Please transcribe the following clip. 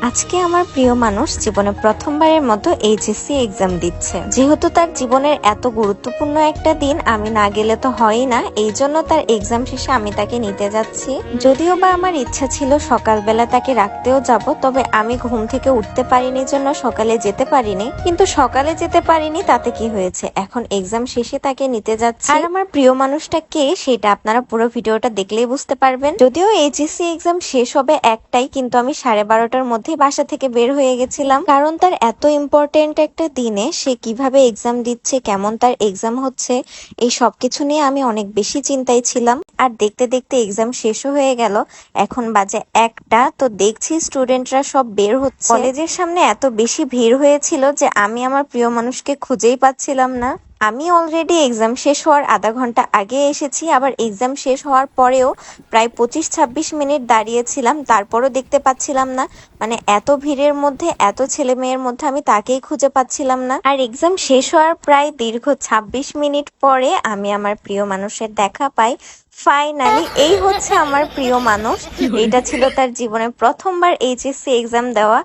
আজকে আমার প্রিয় মানুষ জীবনে প্রথমবারের মতো এইচএসসি এক্সাম দিচ্ছে। যেহেতু তার জীবনের এত গুরুত্বপূর্ণ একটা দিন, আমি না গেলে তো হয়ই না। এই জন্য তার এক্সাম শেষে আমি তাকে নিতে যাচ্ছি। যদিও বা আমার ইচ্ছা ছিল সকালবেলা তাকে রাখতেও যাব, তবে আমি ঘুম থেকে উঠতে পারিনি জন্য সকালে যেতে পারিনি। কিন্তু সকালে যেতে পারিনি তাতে কি হয়েছে, এখন এক্সাম শেষে তাকে নিতে যাচ্ছি। আর আমার প্রিয় মানুষটা কে সেটা আপনারা পুরো ভিডিওটা দেখলেই বুঝতে পারবেন। যদিও এইচএসসি এক্সাম শেষ হবে একটাই, কিন্তু আমি 12:30টার মধ্যে বাসা থেকে বের হয়ে গেছিলাম, কারণ তার এত ইম্পর্টেন্ট একটা দিনে সে কিভাবে এক্সাম দিচ্ছে, কেমন তার এক্সাম হচ্ছে, এই সবকিছু নিয়ে আমি অনেক বেশি চিন্তায় ছিলাম। আর দেখতে দেখতে এক্সাম শেষও হয়ে গেল। এখন বাজে 1টা। তো দেখছি স্টুডেন্টরা সব বের হচ্ছে। কলেজের সামনে এত বেশি ভিড় হয়েছিল যে আমি আমার প্রিয় মানুষকে খুঁজেই পাচ্ছিলাম না। আমি অলরেডি এক্সাম শেষ হওয়ার আধা ঘন্টা আগে এসেছি, আবার এক্সাম শেষ হওয়ার পরেও প্রায় 25-26 মিনিট দাঁড়িয়েছিলাম, তারপরও দেখতে পাচ্ছিলাম না। মানে এত ভিড়ের মধ্যে, এত ছেলে মেয়ের মধ্যে আমি তাকেই খুঁজে পাচ্ছিলাম না। আর এক্সাম শেষ হওয়ার প্রায় দীর্ঘ 26 মিনিট পরে আমি আমার প্রিয় মানুষের দেখা পাই। ফাইনালি এই হচ্ছে আমার প্রিয় মানুষ। এটা ছিল তার জীবনে প্রথমবার এইচএসসি এক্সাম দেওয়া।